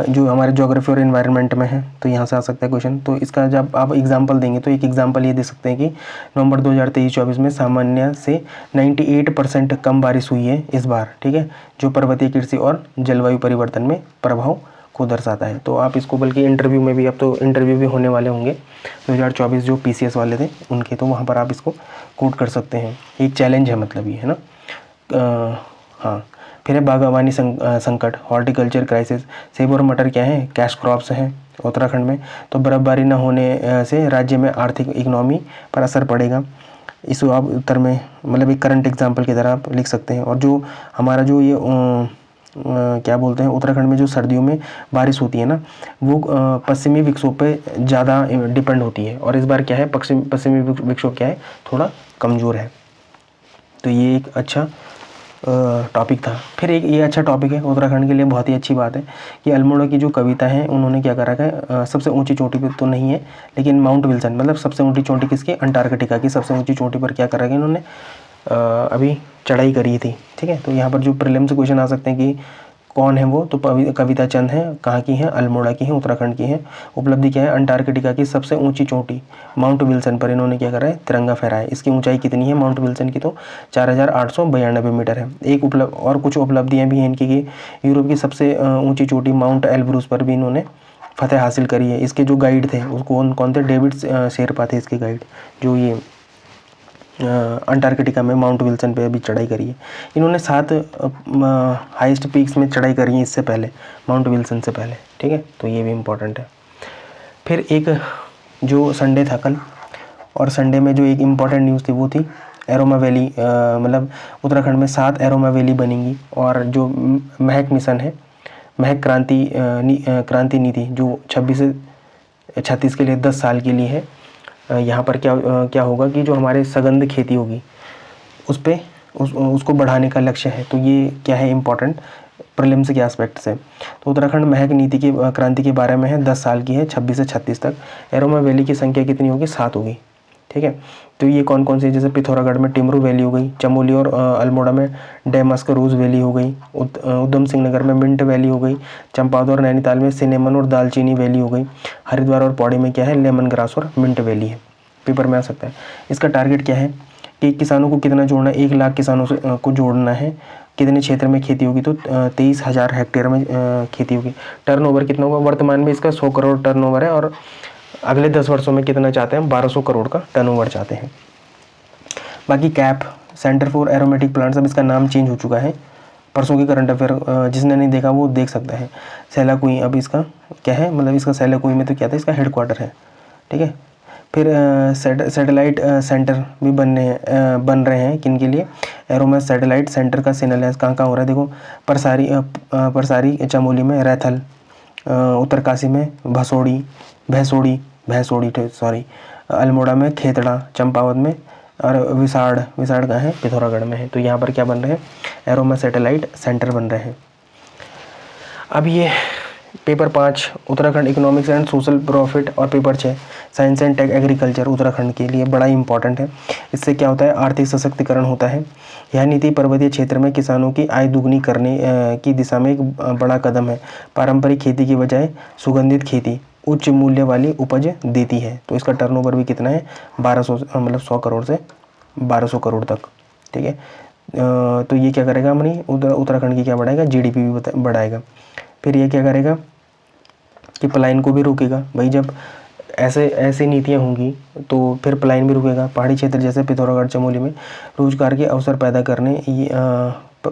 जो हमारे ज्योग्राफी और एनवायरनमेंट में है, तो यहाँ से आ सकता है क्वेश्चन। तो इसका जब आप एग्जांपल देंगे तो एक एग्जांपल ये दे सकते हैं कि नवंबर 2023-24 में सामान्य से 98% कम बारिश हुई है इस बार। ठीक है, जो पर्वतीय कृषि और जलवायु परिवर्तन में प्रभाव को दर्शाता है। तो आप इसको बल्कि इंटरव्यू में भी, अब तो इंटरव्यू भी होने वाले होंगे 2024 जो PCS वाले थे उनके, तो वहाँ पर आप इसको कोट कर सकते हैं। एक चैलेंज है मतलब ये, है ना। हाँ, फिर है बागवानी संकट, हॉर्टिकल्चर क्राइसिस। सेब और मटर क्या है? कैश क्रॉप्स हैं उत्तराखंड में। तो बर्फबारी न होने से राज्य में आर्थिक इकोनॉमी पर असर पड़ेगा। इसको आप उत्तर में मतलब एक करंट एग्जांपल की तरह आप लिख सकते हैं। और जो हमारा जो ये क्या बोलते हैं, उत्तराखंड में जो सर्दियों में बारिश होती है ना, वो पश्चिमी विक्षोभ पे ज़्यादा डिपेंड होती है। और इस बार क्या है, पश्चिमी विक्षोभ क्या है, थोड़ा कमज़ोर है। तो ये एक अच्छा टॉपिक था। फिर एक ये अच्छा टॉपिक है उत्तराखंड के लिए, बहुत ही अच्छी बात है कि अल्मोड़ा की जो कविता है उन्होंने क्या करा है, सबसे ऊंची चोटी पे तो नहीं है लेकिन माउंट विल्सन मतलब सबसे ऊंची चोटी किसकी, अंटार्कटिका की सबसे ऊंची चोटी पर क्या करा है इन्होंने अभी चढ़ाई करी थी। ठीक है, तो यहाँ पर जो प्रीलिम्स क्वेश्चन आ सकते हैं कि कौन है वो, तो कविता चंद है, कहाँ की है, अल्मोड़ा की है, उत्तराखंड की है। उपलब्धि क्या है, अंटार्कटिका की सबसे ऊंची चोटी माउंट विल्सन पर इन्होंने क्या करा है, तिरंगा फहराया है। इसकी ऊंचाई कितनी है माउंट विल्सन की, तो 4892 मीटर है। एक और कुछ उपलब्धियां भी हैं इनकी कि यूरोप की सबसे ऊंची चोटी माउंट एल्ब्रूस पर भी इन्होंने फतेह हासिल करी है। इसके जो गाइड थे उसको कौन थे, डेविड शेरपा थे इसके गाइड, जो ये अंटार्कटिका में माउंट विल्सन पे अभी चढ़ाई करी है। इन्होंने 7 हाईएस्ट पीक्स में चढ़ाई करी है इससे पहले, माउंट विल्सन से पहले। ठीक है, तो ये भी इम्पोर्टेंट है। फिर एक जो संडे था कल, और संडे में जो एक इम्पॉर्टेंट न्यूज़ थी वो थी एरोमा वैली, मतलब उत्तराखंड में 7 एरोमा वैली बनेंगी। और जो महक मिशन है, महक क्रांति नीति जो 26 से 36 के लिए 10 साल के लिए है। यहाँ पर क्या होगा कि जो हमारे सघन खेती होगी उस पे उसको बढ़ाने का लक्ष्य है। तो ये क्या है इम्पोर्टेंट प्रीलिम्स के एस्पेक्ट से। तो उत्तराखंड महक नीति की क्रांति के बारे में है, 10 साल की है, 26 से 36 तक। एरोमा वैली की संख्या कितनी होगी, 7 होगी। ठीक है, तो ये कौन कौन सी, जैसे पिथौरागढ़ में टिमरू वैली हो गई, चमोली और अल्मोड़ा में डेमस्करूज वैली हो गई, उधम सिंह नगर में मिंट वैली हो गई, चंपावत और नैनीताल में सिनेमन और दालचीनी वैली हो गई, हरिद्वार और पौड़ी में क्या है, लेमन ग्रास और मिंट वैली है। पेपर में आ सकता है। इसका टारगेट क्या है कि किसानों को कितना जोड़ना है, 1 लाख किसानों से को जोड़ना है। कितने क्षेत्र में खेती होगी, तो 23,000 हेक्टेयर में खेती होगी। टर्नओवर कितना होगा, वर्तमान में इसका 100 करोड़ टर्नओवर है और अगले 10 वर्षों में कितना चाहते हैं, 1200 करोड़ का टर्नओवर चाहते हैं। बाकी cap centre for aromatic plants, अब इसका नाम चेंज हो चुका है। परसों के करंट अफेयर जिसने नहीं देखा वो देख सकता है। सैलाकुई अब इसका क्या है, मतलब इसका सैलाकुई में तो क्या था, इसका हेडक्वार्टर है। ठीक है, फिर सैटेलाइट सेंटर भी बन रहे हैं किन के लिए, एरोमा सैटेलाइट सेंटर का शिलान्यास कहाँ हो रहा है, देखो परसारी चमोली में, रैथल उत्तरकाशी में, भैंसोड़ी सॉरी, अल्मोड़ा में, खेतड़ा चंपावत में, और विसाड़ कहाँ है, पिथौरागढ़ में है। तो यहाँ पर क्या बन रहे हैं, एरोमा सैटेलाइट सेंटर बन रहे हैं। अब ये paper 5 Uttarakhand economics and social profit, और paper 6 science and tech agriculture Uttarakhand के लिए बड़ा इंपॉर्टेंट है। इससे क्या होता है, आर्थिक सशक्तिकरण होता है। यह नीति पर्वतीय क्षेत्र में किसानों की आय दुगनी करने की दिशा में एक बड़ा कदम है। पारंपरिक खेती की बजाय सुगंधित खेती उच्च मूल्य वाली उपज देती है। तो इसका टर्नओवर भी कितना है, 1200 मतलब 100 करोड़ से 1200 करोड़ तक। ठीक है, तो ये क्या करेगा, अपनी उत्तराखंड की क्या बढ़ाएगा, जीडीपी भी बढ़ाएगा। फिर ये क्या करेगा कि पलायन को भी रोकेगा। भाई जब ऐसी नीतियाँ होंगी तो फिर पलायन भी रुकेगा। पहाड़ी क्षेत्र जैसे पिथौरागढ़ चमोली में रोजगार के अवसर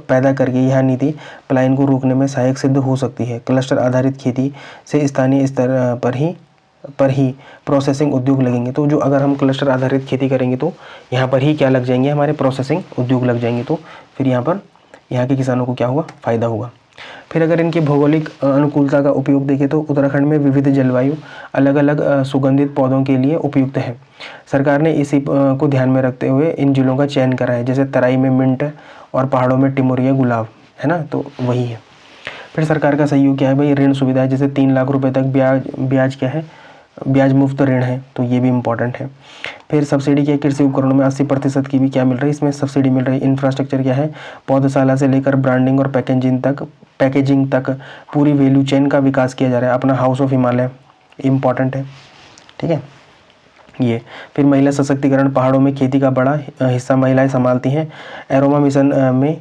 पैदा करके यह नीति पलायन को रोकने में सहायक सिद्ध हो सकती है। क्लस्टर आधारित खेती से स्थानीय स्तर पर ही प्रोसेसिंग उद्योग लगेंगे। तो जो अगर हम क्लस्टर आधारित खेती करेंगे तो यहाँ पर ही क्या लग जाएंगे, हमारे प्रोसेसिंग उद्योग लग जाएंगे। तो फिर यहाँ के किसानों को क्या होगा, फ़ायदा होगा। फिर अगर इनकी भौगोलिक अनुकूलता का उपयोग देखें तो उत्तराखंड में विविध जलवायु अलग अलग सुगंधित पौधों के लिए उपयुक्त है। सरकार ने इसी को ध्यान में रखते हुए इन जिलों का चयन करा है। जैसे तराई में मिंट और पहाड़ों में टिमुरिया गुलाब है ना, तो वही है। फिर सरकार का सहयोग क्या है भाई, ऋण सुविधा है। जैसे 3 लाख रुपए तक ब्याज क्या है, ब्याज मुफ्त ऋण है, तो ये भी इम्पोर्टेंट है। फिर सब्सिडी क्या है, कृषि उपकरणों में 80% की भी क्या मिल रही है, इसमें सब्सिडी मिल रही है। इंफ्रास्ट्रक्चर क्या है, पौधशाला से लेकर ब्रांडिंग और पैकेजिंग तक पूरी वैल्यू चेन का विकास किया जा रहा है। अपना हाउस ऑफ हिमालय इम्पॉर्टेंट है। ठीक है, ये फिर महिला सशक्तिकरण, पहाड़ों में खेती का बड़ा हिस्सा महिलाएं संभालती हैं। एरोमा मिशन में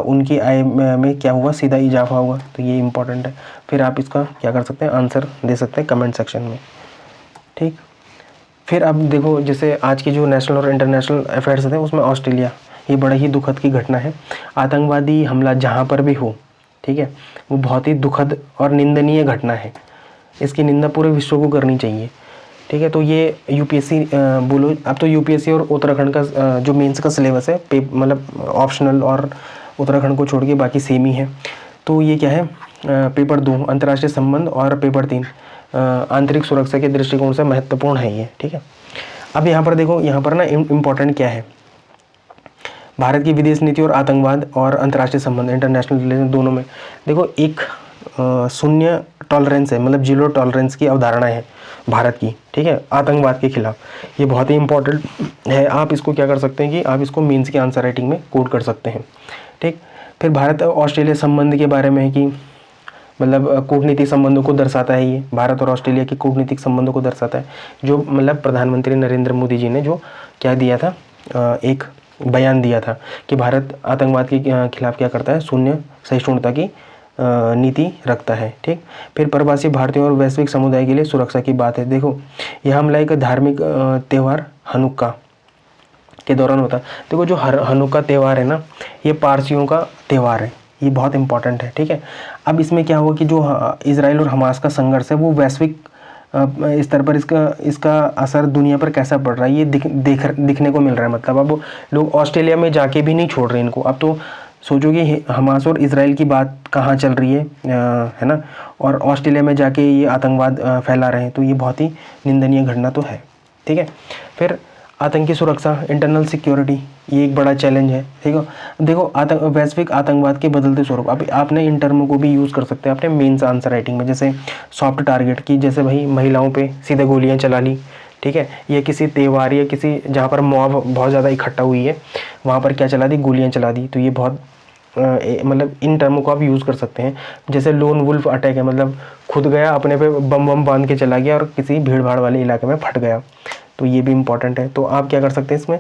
उनकी आय में क्या हुआ, सीधा इजाफा हुआ। तो ये इम्पोर्टेंट है। फिर आप इसका क्या कर सकते हैं, आंसर दे सकते हैं कमेंट सेक्शन में। ठीक, फिर अब देखो जैसे आज की जो नेशनल और इंटरनेशनल अफेयर्स थे उसमें ऑस्ट्रेलिया, ये बड़ा ही दुखद की घटना है। आतंकवादी हमला जहाँ पर भी हो, ठीक है, वो बहुत ही दुखद और निंदनीय घटना है। इसकी निंदा पूरे विश्व को करनी चाहिए। ठीक है, तो ये यूपीएससी बोलो, अब तो यूपीएससी और उत्तराखंड का जो मेंस का सिलेबस है मतलब ऑप्शनल और उत्तराखंड को छोड़ के बाकी सेम ही है। तो ये क्या है, पेपर 2 अंतर्राष्ट्रीय संबंध और पेपर 3 आंतरिक सुरक्षा के दृष्टिकोण से महत्वपूर्ण है ये। ठीक है, अब यहाँ पर देखो, यहाँ पर ना इम्पोर्टेंट क्या है, भारत की विदेश नीति और आतंकवाद और अंतर्राष्ट्रीय संबंध, इंटरनेशनल रिलेशन, दोनों में देखो एक शून्य टॉलरेंस है, मतलब जीरो टॉलरेंस की अवधारणा है भारत की, ठीक है, आतंकवाद के खिलाफ। ये बहुत ही इंपॉर्टेंट है। आप इसको क्या कर सकते हैं कि आप इसको मीन्स के आंसर राइटिंग में कोड कर सकते हैं, ठीक। फिर भारत ऑस्ट्रेलिया संबंध के बारे में है कि मतलब कूटनीतिक संबंधों को दर्शाता है, ये भारत और ऑस्ट्रेलिया के कूटनीतिक संबंधों को दर्शाता है, जो मतलब प्रधानमंत्री नरेंद्र मोदी जी ने जो क्या दिया था, एक बयान दिया था कि भारत आतंकवाद के खिलाफ क्या करता है, शून्य सहिष्णुता की नीति रखता है, ठीक। फिर प्रवासी भारतीयों और वैश्विक समुदाय के लिए सुरक्षा की बात है। देखो यह हमला एक धार्मिक त्यौहार हनुक्का के दौरान होता है। देखो जो हनुक्का त्यौहार है ना, ये पारसियों का त्यौहार है, ये बहुत इंपॉर्टेंट है, ठीक है। अब इसमें क्या हुआ कि जो इजराइल और हमास का संघर्ष है वो वैश्विक स्तर पर इसका असर दुनिया पर कैसा पड़ रहा है, ये दिखने को मिल रहा है। मतलब अब लोग ऑस्ट्रेलिया में जाके भी नहीं छोड़ रहे इनको। अब तो सोचो कि हमास और इजराइल की बात कहाँ चल रही है ना, और ऑस्ट्रेलिया में जाके ये आतंकवाद फैला रहे हैं, तो ये बहुत ही निंदनीय घटना तो है, ठीक है। फिर आतंकी सुरक्षा, इंटरनल सिक्योरिटी, ये एक बड़ा चैलेंज है, ठीक है। देखो वैश्विक आतंकवाद के बदलते स्वरूप, अब आपने इन टर्मों को भी यूज़ कर सकते हैं अपने मेंस आंसर राइटिंग में, जैसे सॉफ्ट टारगेट की, जैसे भाई महिलाओं पे सीधे गोलियां चला ली, ठीक है, या किसी त्यौहार या किसी जहाँ पर मॉब बहुत ज़्यादा इकट्ठा हुई है वहाँ पर क्या चला दी, गोलियाँ चला दी, तो ये बहुत मतलब इन टर्मों को आप यूज़ कर सकते हैं। जैसे लोन वुल्फ अटैक है, मतलब खुद गया अपने पे बम बांध के चला गया और किसी भीड़ भाड़ वाले इलाके में फट गया, तो ये भी इम्पॉर्टेंट है। तो आप क्या कर सकते हैं इसमें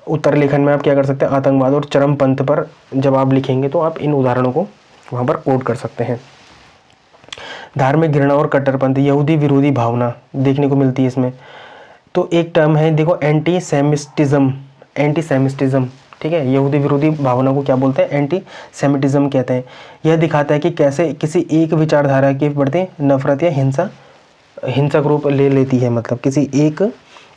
उत्तर लेखन में आप क्या कर सकते हैं, आतंकवाद और चरमपंथ पर जब आप लिखेंगे तो आप इन उदाहरणों को वहाँ पर कोड कर सकते हैं। धार्मिक घृणा और कट्टरपंथ, यहूदी विरोधी भावना देखने को मिलती है इसमें। तो एक टर्म है देखो एंटी सेमिटिज्म, ठीक है, यहूदी विरोधी भावना को क्या बोलते हैं, एंटी सेमिटिज्म कहते हैं। यह दिखाता है कि कैसे किसी एक विचारधारा के प्रति नफरत या हिंसक रूप ले लेती है, मतलब किसी एक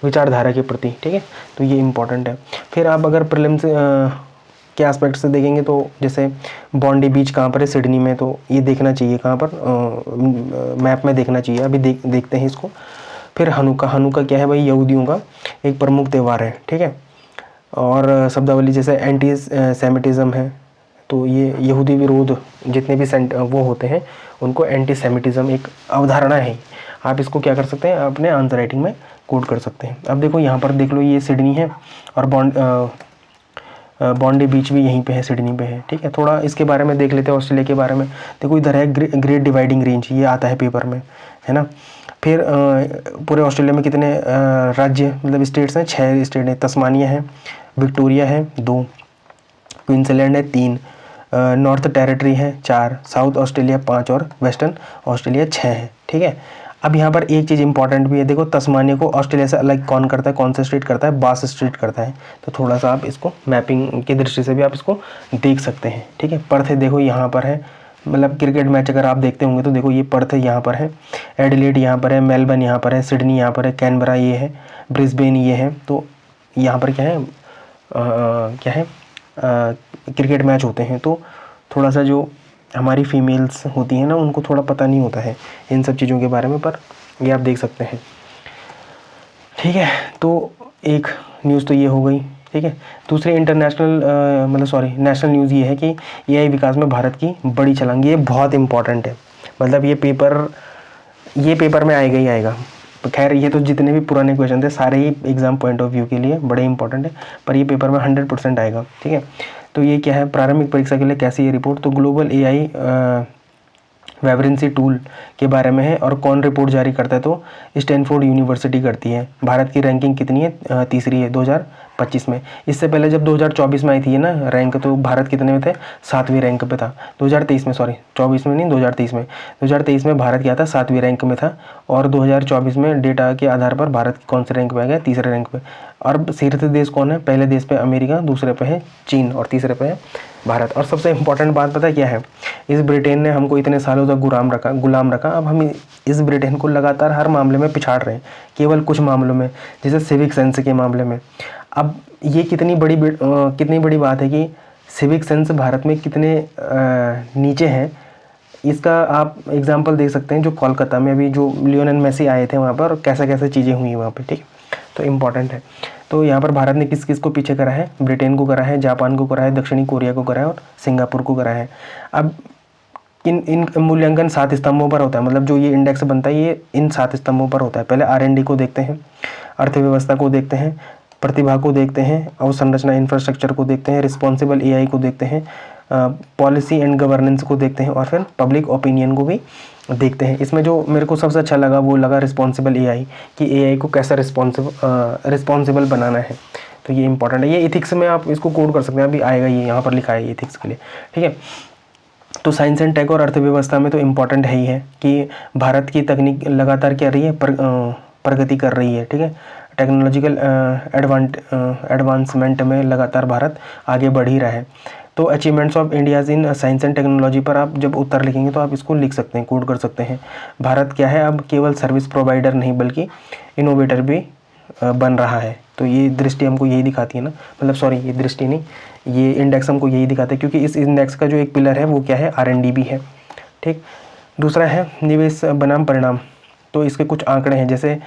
विचारधारा के प्रति, ठीक है, तो ये इम्पोर्टेंट है। फिर आप अगर प्रीलिम्स के एस्पेक्ट से देखेंगे तो जैसे बॉन्डी बीच कहाँ पर है, सिडनी में, तो ये देखना चाहिए कहाँ पर, मैप में देखना चाहिए, अभी देखते हैं इसको। फिर हनुक्का क्या है भाई, यहूदियों का एक प्रमुख त्यौहार है, ठीक है। और शब्दावली जैसे एंटी सेमिटिज्म है, तो ये यहूदी विरोध जितने भी वो होते हैं उनको एंटी सेमिटिज्म एक अवधारणा है। आप इसको क्या कर सकते हैं, अपने आंसर राइटिंग में कोड कर सकते हैं। अब देखो यहाँ पर देख लो, ये सिडनी है और बॉन्डी बीच भी यहीं पे है, सिडनी पे है, ठीक है। थोड़ा इसके बारे में देख लेते हैं, ऑस्ट्रेलिया के बारे में। देखो इधर है ग्रेट डिवाइडिंग रेंज, ये आता है पेपर में, है ना। फिर पूरे ऑस्ट्रेलिया में कितने राज्य मतलब स्टेट्स हैं, 6 स्टेट हैं। तस्मानिया है, विक्टोरिया है 2, क्वींसलैंड है 3, नॉर्थ टेरिटरी है 4, साउथ ऑस्ट्रेलिया 5 और वेस्टर्न ऑस्ट्रेलिया 6 है, ठीक है। अब यहाँ पर एक चीज़ इंपॉर्टेंट भी है, देखो तस्मानिया को ऑस्ट्रेलिया से अलग कौन करता है, कौन सा स्टेट करता है, बास स्टेट करता है। तो थोड़ा सा आप इसको मैपिंग की दृष्टि से भी आप इसको देख सकते हैं, ठीक है। पर्थ देखो यहाँ पर है, मतलब क्रिकेट मैच अगर आप देखते होंगे तो देखो ये पर्थ यहाँ पर है, एडिलेड यहाँ पर है, मेलबर्न यहाँ पर है, सिडनी यहाँ पर है, कैनबरा ये है, ब्रिस्बेन ये है। तो यहाँ पर क्या है क्रिकेट मैच होते हैं। तो थोड़ा सा जो हमारी फीमेल्स होती हैं ना, उनको थोड़ा पता नहीं होता है इन सब चीज़ों के बारे में, पर ये आप देख सकते हैं, ठीक है। तो एक न्यूज़ तो ये हो गई, ठीक है। दूसरी इंटरनेशनल नेशनल न्यूज़ ये है कि एआई विकास में भारत की बड़ी छलांग, ये बहुत इंपॉर्टेंट है। मतलब ये पेपर में आएगा ही आएगा। खैर ये तो जितने भी पुराने क्वेश्चन थे सारे ही एग्जाम पॉइंट ऑफ व्यू के लिए बड़े इंपॉर्टेंट है, पर ये पेपर में 100% आएगा, ठीक है। तो ये क्या है, प्रारंभिक परीक्षा के लिए कैसी है रिपोर्ट, तो ग्लोबल एआई वेबरेंसी टूल के बारे में है। और कौन रिपोर्ट जारी करता है, तो स्टैनफोर्ड यूनिवर्सिटी करती है। भारत की रैंकिंग कितनी है, तीसरी है 2025 में। इससे पहले जब 2024 में आई थी ना रैंक, तो भारत कितने में थे, 7वीं रैंक पे था। 2023 में, सॉरी 24 में नहीं, 2023 में भारत क्या था, 7वीं रैंक में था। और 2024 में डेटा के आधार पर भारत कौन से रैंक पे आ गया, तीसरे रैंक पे। और शीर्ष देश कौन है, पहले देश पे अमेरिका, दूसरे पे है चीन और तीसरे पे है भारत। और सबसे इम्पोर्टेंट बात पता क्या है, इस ब्रिटेन ने हमको इतने सालों तक गुलाम रखा, अब हम इस ब्रिटेन को लगातार हर मामले में पिछाड़ रहे हैं, केवल कुछ मामलों में, जैसे सिविक सेंस के मामले में। अब ये कितनी बड़ी बात है कि सिविक सेंस भारत में कितने नीचे हैं, इसका आप एग्जाम्पल देख सकते हैं। जो कोलकाता में अभी जो लियोनेल मेसी आए थे वहाँ पर, कैसे कैसे चीज़ें हुई वहाँ पर, ठीक है। तो इम्पॉर्टेंट है। तो यहाँ पर भारत ने किस किस को पीछे करा है, ब्रिटेन को करा है, जापान को करा है, दक्षिणी कोरिया को करा है और सिंगापुर को करा है। अब इन मूल्यांकन 7 स्तंभों पर होता है, मतलब जो ये इंडेक्स बनता है ये इन 7 स्तंभों पर होता है। पहले R&D को देखते हैं, अर्थव्यवस्था को देखते हैं, प्रतिभा को देखते हैं, अवसंरचना इंफ्रास्ट्रक्चर को देखते हैं, रिस्पॉन्सिबल AI को देखते हैं, पॉलिसी एंड गवर्नेंस को देखते हैं और फिर पब्लिक ओपिनियन को भी देखते हैं। इसमें जो मेरे को सबसे अच्छा लगा वो लगा रिस्पॉन्सिबल AI, कि AI को कैसा रिस्पॉन्सिबल बनाना है। तो ये इंपॉर्टेंट है, ये इथिक्स में आप इसको कोड कर सकते हैं, अभी आएगा, ये यहाँ पर लिखा है इथिक्स के लिए, ठीक है। तो साइंस एंड टेक और अर्थव्यवस्था में तो इम्पॉर्टेंट है ही है कि भारत की तकनीक लगातार क्या रही है, प्रगति कर रही है, ठीक है। टेक्नोलॉजिकल एडवांसमेंट में लगातार भारत आगे बढ़ ही रहा है। तो achievements of India's in science and technology पर आप जब उत्तर लिखेंगे तो आप इसको लिख सकते हैं, कोड कर सकते हैं। भारत क्या है, अब केवल सर्विस प्रोवाइडर नहीं बल्कि इनोवेटर भी बन रहा है। तो ये दृष्टि हमको यही दिखाती है ना, मतलब सॉरी ये दृष्टि नहीं, ये इंडेक्स हमको यही दिखाता है, क्योंकि इस इंडेक्स का जो एक पिलर है वो क्या है, R&D भी है, ठीक। दूसरा है निवेश बनाम परिणाम। तो इसके कुछ आंकड़े हैं, जैसे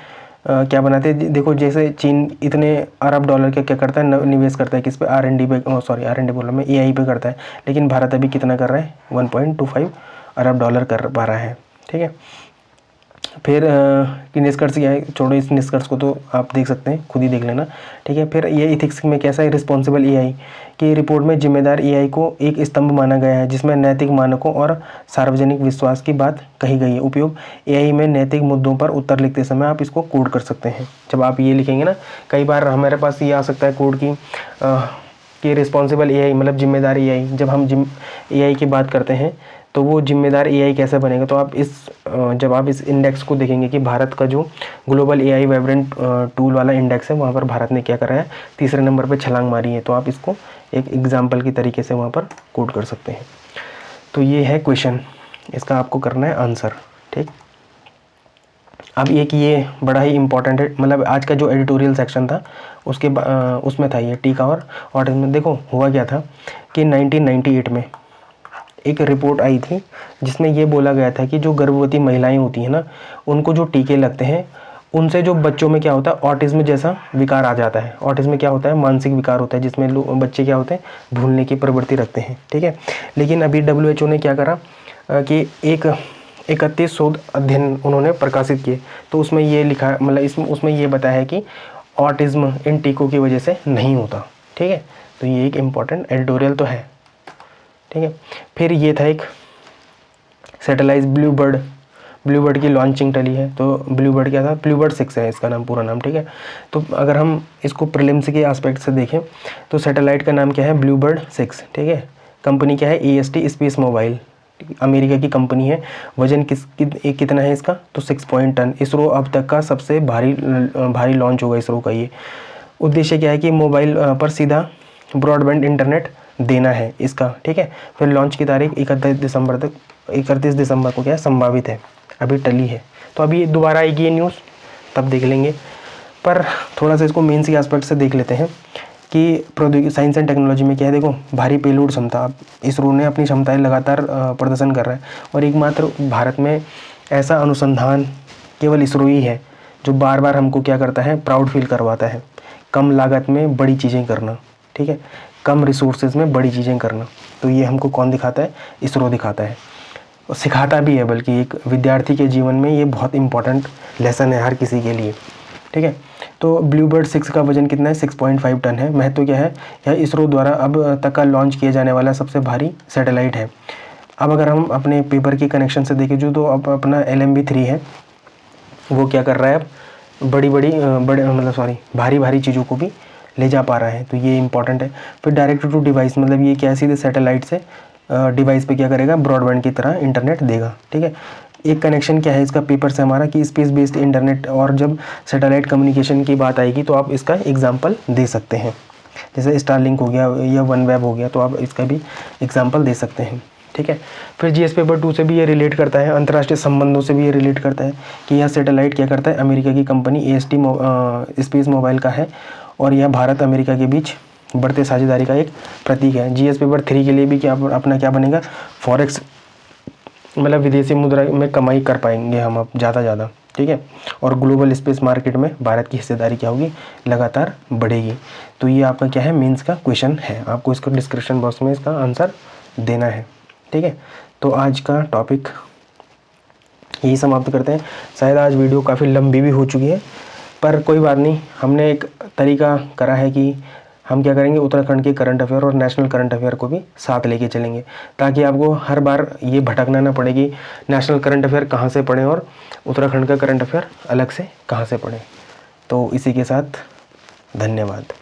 क्या बनाते हैं, देखो जैसे चीन इतने अरब डॉलर के क्या करता है, निवेश करता है किस पे, R&D पे, सॉरी R&D बोल रहा मैं, AI पे करता है। लेकिन भारत अभी कितना कर रहा है, 1.25 अरब डॉलर कर पा रहा है, ठीक है। फिर कि निष्कर्ष क्या है, छोड़ो इस निष्कर्ष को, तो आप देख सकते हैं, खुद ही देख लेना, ठीक है। फिर ये इथिक्स में कैसा है, रिस्पॉन्सिबल AI की रिपोर्ट में जिम्मेदार AI को एक स्तंभ माना गया है जिसमें नैतिक मानकों और सार्वजनिक विश्वास की बात कही गई है। उपयोग AI में नैतिक मुद्दों पर उत्तर लिखते समय आप इसको कोड कर सकते हैं। जब आप ये लिखेंगे ना, कई बार हमारे पास ये आ सकता है कोड कि रिस्पॉन्सिबल AI मतलब जिम्मेदार AI, जब हम AI की बात करते हैं तो वो जिम्मेदार AI कैसे बनेगा। तो आप जब आप इस इंडेक्स को देखेंगे कि भारत का जो ग्लोबल AI वाइब्रेंट टूल वाला इंडेक्स है, वहाँ पर भारत ने क्या करा है, तीसरे नंबर पे छलांग मारी है। तो आप इसको एक एग्जाम्पल की तरीके से वहाँ पर कोड कर सकते हैं। तो ये है क्वेश्चन, इसका आपको करना है आंसर, ठीक। अब एक ये बड़ा ही इंपॉर्टेंट है, मतलब आज का जो एडिटोरियल सेक्शन था उसमें था ये टीका और इसमें देखो हुआ क्या था कि 1998 में एक रिपोर्ट आई थी जिसमें ये बोला गया था कि जो गर्भवती महिलाएं होती हैं ना, उनको जो टीके लगते हैं उनसे जो बच्चों में क्या होता है, ऑटिज्म जैसा विकार आ जाता है। ऑटिज्म क्या होता है, मानसिक विकार होता है जिसमें बच्चे क्या होते हैं, भूलने की प्रवृत्ति रखते हैं, ठीक है। लेकिन अभी WHO ने क्या करा कि एक 31 शोध अध्ययन उन्होंने प्रकाशित किए। तो उसमें ये लिखा, मतलब उसमें ये बताया है कि ऑटिज्म इन टीकों की वजह से नहीं होता, ठीक है। तो ये एक इम्पॉर्टेंट एडिटोरियल तो है, ठीक है। फिर ये था एक सैटेलाइट ब्लूबर्ड की लॉन्चिंग टली है। तो ब्लूबर्ड क्या था, ब्लूबर्ड 6 है इसका नाम, पूरा नाम, ठीक है। तो अगर हम इसको प्रीलिम्स के एस्पेक्ट से देखें तो सैटेलाइट का नाम क्या है, ब्लूबर्ड 6, ठीक है। कंपनी क्या है, AST स्पेस मोबाइल, अमेरिका की कंपनी है। वजन कितना है इसका, तो 6 टन। इसरो अब तक का सबसे भारी लॉन्च होगा इसरो का ये। उद्देश्य क्या है कि मोबाइल पर सीधा ब्रॉडबैंड इंटरनेट देना है इसका, ठीक है। फिर लॉन्च की तारीख 31 दिसंबर को क्या है, संभावित है, अभी टली है। तो अभी दोबारा आएगी ये न्यूज़, तब देख लेंगे। पर थोड़ा सा इसको मेंस के एस्पेक्ट से देख लेते हैं कि प्रौद्योगिकी साइंस एंड टेक्नोलॉजी में क्या है। देखो भारी पेलोड क्षमता, इसरो ने अपनी क्षमताएं लगातार प्रदर्शन कर रहा है और एकमात्र भारत में ऐसा अनुसंधान केवल इसरो ही है जो बार बार हमको क्या करता है, प्राउड फील करवाता है। कम लागत में बड़ी चीज़ें करना, ठीक है, कम रिसोर्सेज में बड़ी चीज़ें करना। तो ये हमको कौन दिखाता है, इसरो दिखाता है, और सिखाता भी है। बल्कि एक विद्यार्थी के जीवन में ये बहुत इंपॉर्टेंट लेसन है हर किसी के लिए, ठीक है। तो ब्लूबर्ड 6 का वजन कितना है, 6.5 टन है। महत्व क्या है, यह इसरो द्वारा अब तक का लॉन्च किया जाने वाला सबसे भारी सैटेलाइट है। अब अगर हम अपने पेपर के कनेक्शन से देखें, जो तो अब अपना LMB-3 है वो क्या कर रहा है, अब भारी चीज़ों को भी ले जा पा रहा है। तो ये इंपॉर्टेंट है। फिर डायरेक्ट टू डिवाइस, मतलब ये क्या है, सीधे सैटेलाइट से डिवाइस पे क्या करेगा, ब्रॉडबैंड की तरह इंटरनेट देगा, ठीक है। एक कनेक्शन क्या है इसका पेपर से हमारा, कि स्पेस बेस्ड इंटरनेट, और जब सैटेलाइट कम्युनिकेशन की बात आएगी तो आप इसका एग्जांपल दे सकते हैं। जैसे स्टारलिंक हो गया या OneWeb हो गया, तो आप इसका भी एग्जांपल दे सकते हैं, ठीक है। फिर GS पेपर 2 से भी ये रिलेट करता है, अंतर्राष्ट्रीय संबंधों से भी ये रिलेट करता है कि यह सैटेलाइट क्या करता है, अमेरिका की कंपनी AST स्पेस मोबाइल का है और यह भारत अमेरिका के बीच बढ़ते साझेदारी का एक प्रतीक है। GS पेपर 3 के लिए भी क्या अपना क्या बनेगा, फॉरेक्स, मतलब विदेशी मुद्रा में कमाई कर पाएंगे हम अब ज़्यादा, ठीक है। और ग्लोबल स्पेस मार्केट में भारत की हिस्सेदारी क्या होगी, लगातार बढ़ेगी। तो ये आपका क्या है, मेंस का क्वेश्चन है, आपको इसको डिस्क्रिप्शन बॉक्स में इसका आंसर देना है, ठीक है। तो आज का टॉपिक यही समाप्त करते हैं। शायद आज वीडियो काफ़ी लंबी भी हो चुकी है, पर कोई बात नहीं, हमने एक तरीका करा है कि हम क्या करेंगे, उत्तराखंड के करंट अफेयर और नेशनल करंट अफेयर को भी साथ लेके चलेंगे, ताकि आपको हर बार ये भटकना ना पड़े कि नेशनल करंट अफेयर कहाँ से पढ़ें और उत्तराखंड का करंट अफेयर अलग से कहाँ से पढ़ें। तो इसी के साथ धन्यवाद।